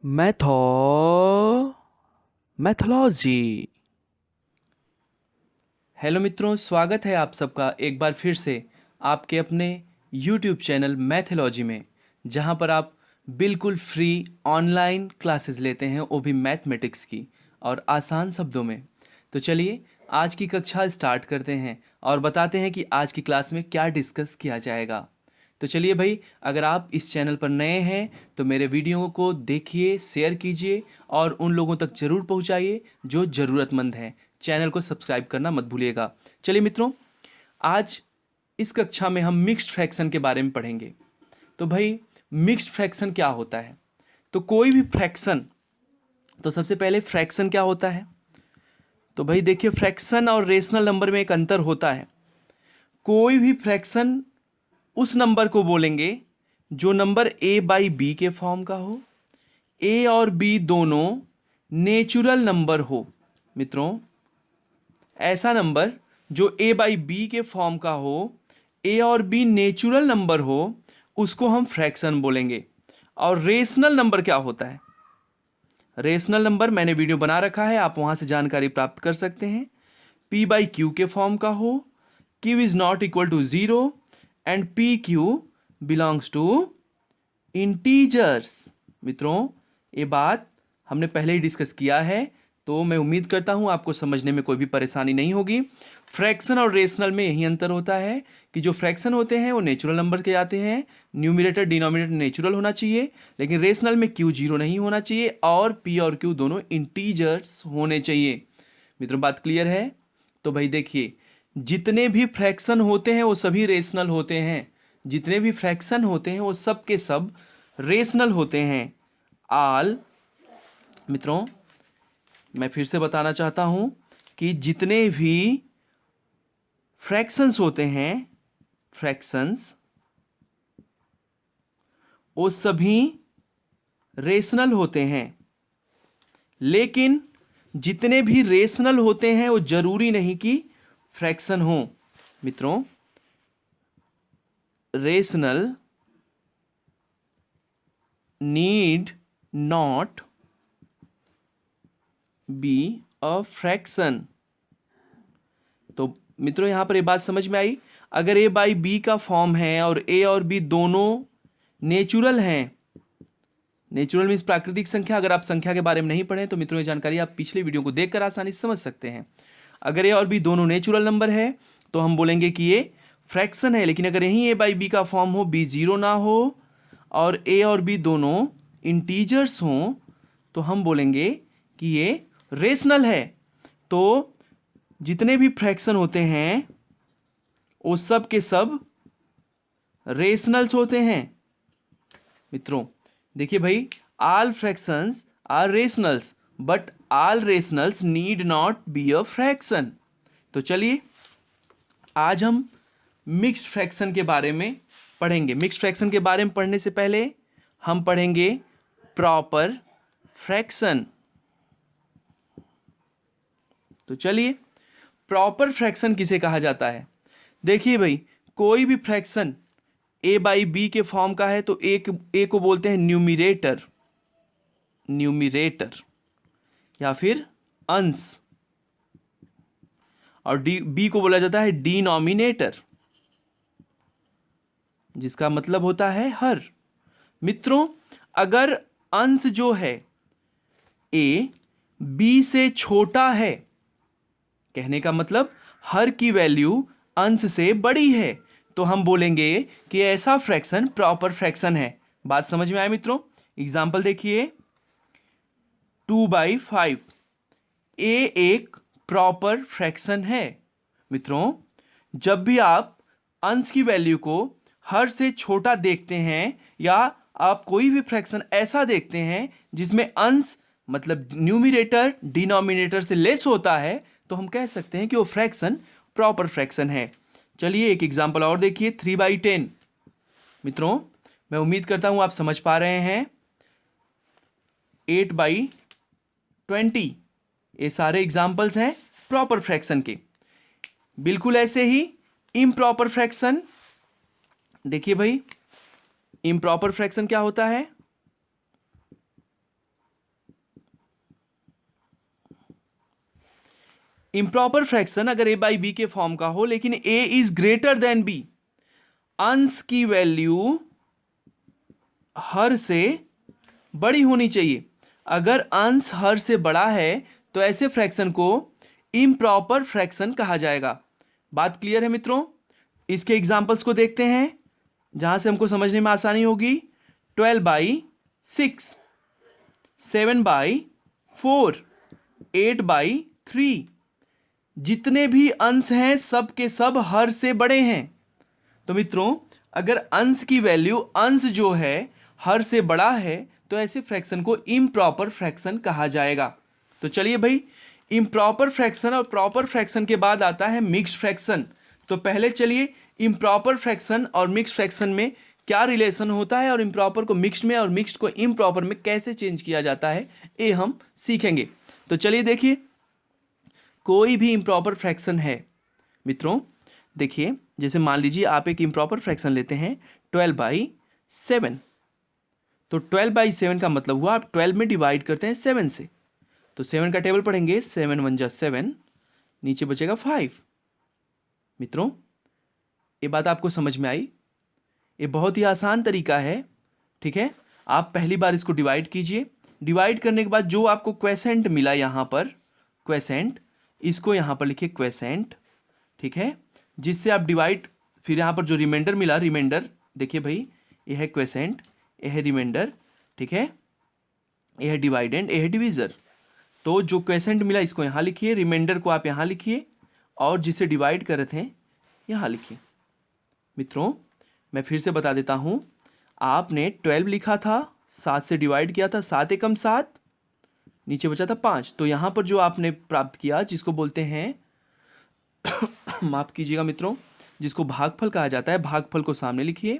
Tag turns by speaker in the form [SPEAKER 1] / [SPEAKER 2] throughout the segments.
[SPEAKER 1] मैथो mythology. Hello मित्रों, स्वागत है आप सबका एक बार फिर से आपके अपने यूट्यूब चैनल मैथोलॉजी में, जहां पर आप बिल्कुल फ्री ऑनलाइन क्लासेस लेते हैं, वो भी मैथमेटिक्स की, और आसान शब्दों में। तो चलिए आज की कक्षा स्टार्ट करते हैं और बताते हैं कि आज की क्लास में क्या डिस्कस किया जाएगा। तो चलिए भाई, अगर आप इस चैनल पर नए हैं तो मेरे वीडियो को देखिए, शेयर कीजिए और उन लोगों तक जरूर पहुंचाइए जो ज़रूरतमंद हैं। चैनल को सब्सक्राइब करना मत भूलिएगा। चलिए मित्रों, आज इस कक्षा में हम मिक्स्ड फ्रैक्शन के बारे में पढ़ेंगे। तो भाई, मिक्स्ड फ्रैक्शन क्या होता है? तो कोई भी फ्रैक्शन, तो सबसे पहले फ्रैक्शन क्या होता है? तो भाई देखिए, फ्रैक्शन और रेशनल नंबर में एक अंतर होता है। कोई भी फ्रैक्शन उस नंबर को बोलेंगे जो नंबर ए बाई बी के फॉर्म का हो, ए और बी दोनों नेचुरल नंबर हो। मित्रों, ऐसा नंबर जो ए बाई बी के फॉर्म का हो, ए और बी नेचुरल नंबर हो, उसको हम फ्रैक्शन बोलेंगे। और रेशनल नंबर क्या होता है? रेशनल नंबर मैंने वीडियो बना रखा है, आप वहां से जानकारी प्राप्त कर सकते हैं। पी बाई क्यू के फॉर्म का हो, Q is not equal to zero, and P Q belongs to integers. मित्रों, ये बात हमने पहले ही डिस्कस किया है, तो मैं उम्मीद करता हूं आपको समझने में कोई भी परेशानी नहीं होगी। फ्रैक्शन और रेशनल में यही अंतर होता है कि जो फ्रैक्शन होते हैं वो नेचुरल नंबर के आते हैं, न्यूमरेटर डिनोमिनेटर नेचुरल होना चाहिए, लेकिन रेशनल में क्यू जीरो नहीं होना चाहिए और पी और क्यू दोनों इंटीजर्स होने चाहिए। मित्रों, बात क्लियर है? तो भाई देखिए, जितने भी फ्रैक्शन होते हैं वो सभी रेशनल होते हैं। जितने भी फ्रैक्शन होते हैं वो सब के सब रेशनल होते हैं। आल, मित्रों, मैं फिर से बताना चाहता हूं कि जितने भी फ्रैक्शंस होते हैं, फ्रैक्शंस, वो सभी रेशनल होते हैं। लेकिन जितने भी रेशनल होते हैं वो जरूरी नहीं कि फ्रैक्शन हो। मित्रों, rational need not be a fraction. तो मित्रों, यहां पर ये बात समझ में आई? अगर ए बाई बी का फॉर्म है और ए और बी दोनों नेचुरल हैं, नेचुरल मीन्स प्राकृतिक संख्या, अगर आप संख्या के बारे में नहीं पढ़े तो मित्रों ये जानकारी आप पिछले वीडियो को देखकर आसानी से समझ सकते हैं। अगर ए और बी दोनों नेचुरल नंबर है तो हम बोलेंगे कि ये फ्रैक्शन है। लेकिन अगर यहीं ए बाई बी का फॉर्म हो, बी जीरो ना हो और ए और बी दोनों इंटीजर्स हों, तो हम बोलेंगे कि ये रेशनल है। तो जितने भी फ्रैक्शन होते हैं वो सब के सब रेशनल्स होते हैं। मित्रों देखिए भाई, all fractions are rationals but all rationals need not be a fraction. तो चलिए आज हम मिक्स्ड फ्रैक्शन के बारे में पढ़ेंगे। मिक्स्ड फ्रैक्शन के बारे में पढ़ने से पहले हम पढ़ेंगे प्रॉपर फ्रैक्शन। तो चलिए, प्रॉपर फ्रैक्शन किसे कहा जाता है? देखिए भाई, कोई भी फ्रैक्शन ए बाई बी के फॉर्म का है तो एक ए को बोलते हैं न्यूमिरेटर, न्यूमिरेटर या फिर अंश, और डी बी को बोला जाता है डिनोमिनेटर, जिसका मतलब होता है हर। मित्रों, अगर अंश जो है ए बी से छोटा है, कहने का मतलब हर की वैल्यू अंश से बड़ी है, तो हम बोलेंगे कि ऐसा फ्रैक्शन प्रॉपर फ्रैक्शन है। बात समझ में आए मित्रों? एग्जाम्पल देखिए, 2/5 ए एक प्रॉपर फ्रैक्शन है। मित्रों, जब भी आप अंश की वैल्यू को हर से छोटा देखते हैं या आप कोई भी फ्रैक्शन ऐसा देखते हैं जिसमें अंश मतलब न्यूमरेटर डिनोमिनेटर से लेस होता है, तो हम कह सकते हैं कि वो फ्रैक्शन प्रॉपर फ्रैक्शन है। चलिए एक एग्जांपल और देखिए, 3/10। मित्रों, मैं उम्मीद करता हूं आप समझ पा रहे हैं। 8/20, ये सारे एग्जाम्पल्स हैं प्रॉपर फ्रैक्शन के। बिल्कुल ऐसे ही इम्प्रॉपर फ्रैक्शन, देखिए भाई, इम्प्रॉपर फ्रैक्शन क्या होता है? इम्प्रॉपर फ्रैक्शन अगर ए बाई बी के फॉर्म का हो लेकिन ए इज ग्रेटर देन बी, अंश की वैल्यू हर से बड़ी होनी चाहिए। अगर अंश हर से बड़ा है तो ऐसे फ्रैक्शन को इम्प्रॉपर फ्रैक्शन कहा जाएगा। बात क्लियर है मित्रों? इसके एग्जांपल्स को देखते हैं जहां से हमको समझने में आसानी होगी। 12/6, 7/4, 8/3, जितने भी अंश हैं सब के सब हर से बड़े हैं। तो मित्रों अगर अंश की वैल्यू अंश जो है हर से बड़ा है तो ऐसे फ्रैक्शन को इम्प्रॉपर फ्रैक्शन कहा जाएगा। तो चलिए भाई, इम्प्रॉपर फ्रैक्शन और प्रॉपर फ्रैक्शन के बाद आता है मिक्स्ड फ्रैक्शन। तो पहले चलिए इम्प्रॉपर फ्रैक्शन और मिक्स्ड फ्रैक्शन में क्या रिलेशन होता है और इम्प्रॉपर को मिक्स्ड में और मिक्स्ड को इम्प्रॉपर में कैसे चेंज किया जाता है ये हम सीखेंगे। तो चलिए देखिए, कोई भी इम्प्रॉपर फ्रैक्शन है मित्रों, देखिए जैसे मान लीजिए आप एक इम्प्रॉपर फ्रैक्शन लेते हैं 12/7। तो 12/7 का मतलब हुआ आप 12 में डिवाइड करते हैं 7 से। तो 7 का टेबल पढ़ेंगे, 7 1 जा 7, नीचे बचेगा 5। मित्रों ये बात आपको समझ में आई? ये बहुत ही आसान तरीका है, ठीक है। आप पहली बार इसको डिवाइड कीजिए, डिवाइड करने के बाद जो आपको क्वेसेंट मिला यहाँ पर, क्वेसेंट, इसको यहाँ पर लिखिए क्वेसेंट, ठीक है। जिससे आप डिवाइड, फिर यहाँ पर जो रिमाइंडर मिला, रिमाइंडर देखिए भाई, ये है क्वेसेंट, ये है रिमाइंडर, ठीक है, ये है डिवाइडेंड, ये है डिवीज़र। तो जो क्वेसेंट मिला इसको यहाँ लिखिए, रिमाइंडर को आप यहाँ लिखिए और जिसे डिवाइड कर रहे थे यहाँ लिखिए। मित्रों मैं फिर से बता देता हूँ, आपने 12 लिखा था, 7 से डिवाइड किया था, 7 एकम 7, नीचे बचा था 5। तो यहाँ पर जो आपने प्राप्त किया जिसको बोलते हैं माफ कीजिएगा मित्रों, जिसको भागफल कहा जाता है, भागफल को सामने लिखिए,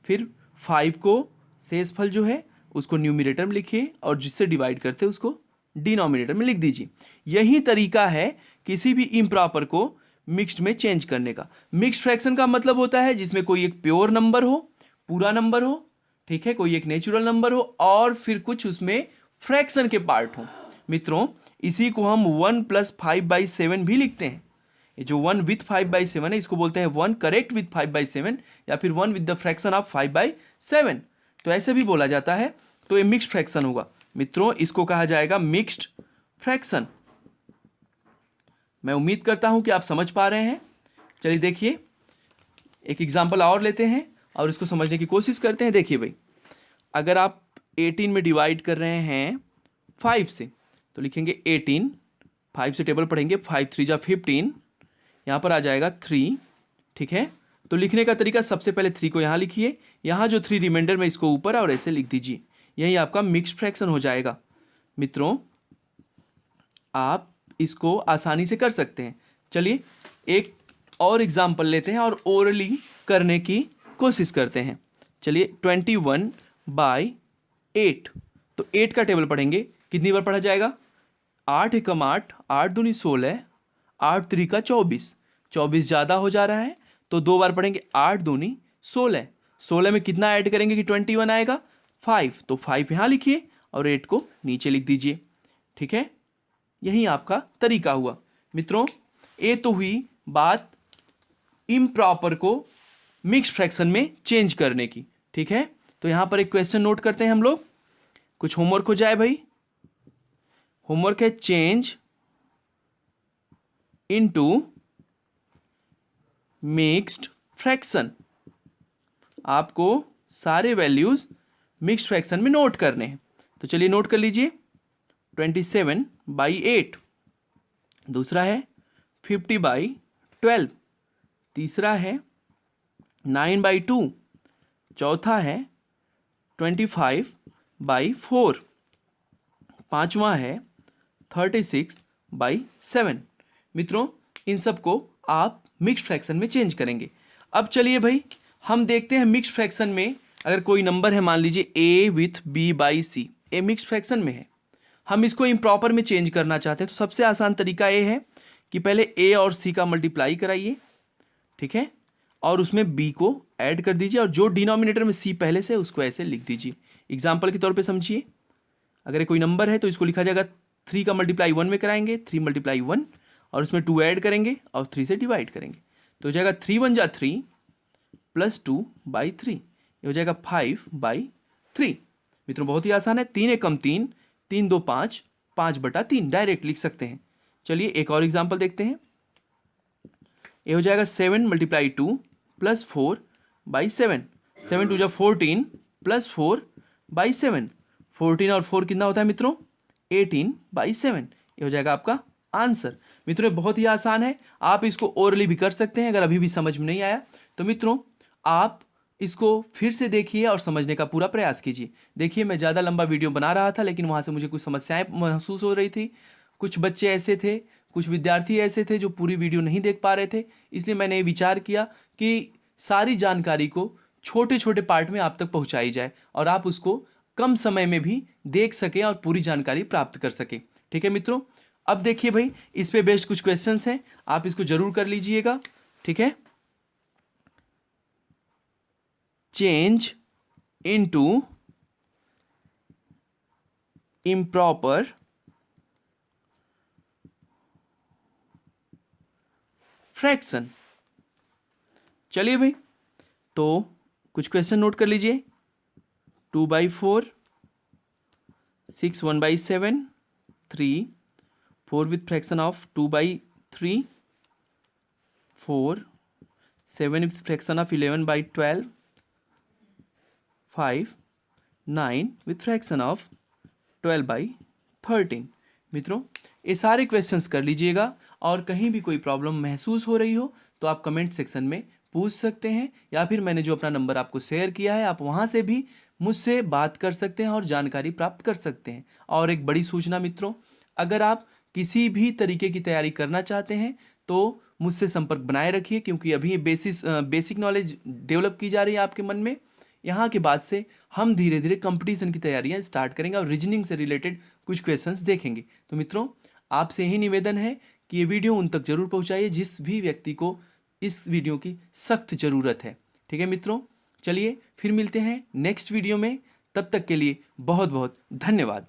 [SPEAKER 1] फिर 5 को शेष फल जो है उसको न्यूमरेटर में लिखिए और जिससे डिवाइड करते हैं उसको डिनोमिनेटर में लिख दीजिए। यही तरीका है किसी भी इम्प्रॉपर को मिक्स्ड में चेंज करने का। मिक्स्ड फ्रैक्शन का मतलब होता है जिसमें कोई एक प्योर नंबर हो, पूरा नंबर हो, ठीक है, कोई एक नेचुरल नंबर हो और फिर कुछ उसमें फ्रैक्शन के पार्ट हो। मित्रों इसी को हम 1 + 5/7 भी लिखते हैं। ये जो 1 विथ 5/7 है इसको बोलते हैं 1 करेक्ट विथ 5/7 या फिर 1 विद द फ्रैक्शन ऑफ 5/7, तो ऐसे भी बोला जाता है। तो ये मिक्स्ड फ्रैक्शन होगा मित्रों, इसको कहा जाएगा मिक्स्ड फ्रैक्शन। मैं उम्मीद करता हूं कि आप समझ पा रहे हैं। चलिए देखिए एक एग्जांपल और लेते हैं और इसको समझने की कोशिश करते हैं। देखिए भाई, अगर आप 18 में डिवाइड कर रहे हैं 5 से तो लिखेंगे 18, 5 से टेबल पढ़ेंगे, 5 3 जा 15, यहाँ पर आ जाएगा 3, ठीक है। तो लिखने का तरीका, सबसे पहले 3 को यहाँ लिखिए, यहाँ जो 3 रिमाइंडर में इसको ऊपर और ऐसे लिख दीजिए, यही आपका मिक्स्ड फ्रैक्शन हो जाएगा। मित्रों आप इसको आसानी से कर सकते हैं। चलिए एक और एग्जाम्पल लेते हैं और ओरली करने की कोशिश करते हैं। चलिए 21/8, तो 8 का टेबल पढ़ेंगे, कितनी बार पढ़ा जाएगा? 8 एकम 8, 8 दूनी 16, 8 3 = 24, 24 ज़्यादा हो जा रहा है तो 2 बार पढ़ेंगे, 8 दूनी 16, 16 में कितना ऐड करेंगे कि 21 आएगा? 5, तो 5 यहाँ लिखिए और 8 को नीचे लिख दीजिए, ठीक है। यही आपका तरीका हुआ। मित्रों ये तो हुई बात इम्प्रॉपर को मिक्स्ड फ्रैक्शन में चेंज करने की, ठीक है। तो यहाँ पर एक क्वेश्चन नोट करते हैं हम लोग, कुछ होमवर्क हो जाए भाई। होमवर्क है चेंज इनटू मिक्स्ड फ्रैक्शन। आपको सारे वैल्यूज मिक्स्ड फ्रैक्शन में नोट करने हैं। तो चलिए नोट कर लीजिए, 27/8, दूसरा है 50/12, तीसरा है 9/2, चौथा है 25/4, पांचवा है 36/7। मित्रों इन सब को आप मिक्स्ड फ्रैक्शन में चेंज करेंगे। अब चलिए भाई हम देखते हैं मिक्स्ड फ्रैक्शन में अगर कोई नंबर है, मान लीजिए a with b/c, A mixed fraction में है, हम इसको इम्प्रॉपर में चेंज करना चाहते हैं। तो सबसे आसान तरीका ये है कि पहले a और c का मल्टीप्लाई कराइए, ठीक है, और उसमें b को ऐड कर दीजिए और जो डिनोमिनेटर में c पहले से उसको ऐसे लिख दीजिए। एग्जाम्पल के तौर पे समझिए, अगर कोई नंबर है तो इसको लिखा जाएगा 3 का मल्टीप्लाई 1 में कराएंगे, 3 × 1, और उसमें 2 ऐड करेंगे और 3 से डिवाइड करेंगे, तो हो जाएगा 3 × 3 प्लस 2/3, ये हो जाएगा 5/3। मित्रों बहुत ही आसान है, 3 एकम 3, 3 2 5, 5/3 डायरेक्ट लिख सकते हैं। चलिए एक और एग्जाम्पल देखते हैं। ये हो जाएगा 7 × 2 प्लस 4/7, 7 2 14 प्लस 4/7, 14 और 4 कितना होता है मित्रों 18/7, ये हो जाएगा आपका आंसर। मित्रों ये बहुत ही आसान है, आप इसको ओरली भी कर सकते हैं अगर अभी भी समझ में नहीं आया तो मित्रों आप इसको फिर से देखिए और समझने का पूरा प्रयास कीजिए। देखिए मैं ज़्यादा लंबा वीडियो बना रहा था लेकिन वहाँ से मुझे कुछ समस्याएं महसूस हो रही थी, कुछ बच्चे ऐसे थे, कुछ विद्यार्थी ऐसे थे जो पूरी वीडियो नहीं देख पा रहे थे, इसलिए मैंने ये विचार किया कि सारी जानकारी को छोटे छोटे पार्ट में आप तक पहुंचाई जाए और आप उसको कम समय में भी देख सकें और पूरी जानकारी प्राप्त कर सकें। ठीक है मित्रों, अब देखिए भाई इस पे बेस्ड कुछ क्वेश्चंस हैं, आप इसको जरूर कर लीजिएगा। ठीक है, चेंज इनटू इम्प्रॉपर फ्रैक्शन। चलिए भाई तो कुछ क्वेश्चन नोट कर लीजिए। 2/4, 6 1/7, 3, 4 with fraction of 2/3, 4, 7 with fraction of 11/12, 5, 9 with fraction of 12/13। मित्रों ये सारे क्वेश्चंस कर लीजिएगा और कहीं भी कोई प्रॉब्लम महसूस हो रही हो तो आप कमेंट सेक्शन में पूछ सकते हैं या फिर मैंने जो अपना नंबर आपको शेयर किया है आप वहाँ से भी मुझसे बात कर सकते हैं और जानकारी प्राप्त कर सकते हैं। और एक बड़ी सूचना मित्रों, अगर आप किसी भी तरीके की तैयारी करना चाहते हैं तो मुझसे संपर्क बनाए रखिए क्योंकि अभी बेसिक नॉलेज डेवलप की जा रही है आपके मन में। यहाँ के बाद से हम धीरे धीरे कंपटीशन की तैयारियां स्टार्ट करेंगे और रीजनिंग से रिलेटेड कुछ क्वेश्चंस देखेंगे। तो मित्रों आपसे यही निवेदन है कि ये वीडियो उन तक जरूर पहुंचाइए जिस भी व्यक्ति को इस वीडियो की सख्त ज़रूरत है। ठीक है मित्रों, चलिए फिर मिलते हैं नेक्स्ट वीडियो में, तब तक के लिए बहुत बहुत धन्यवाद।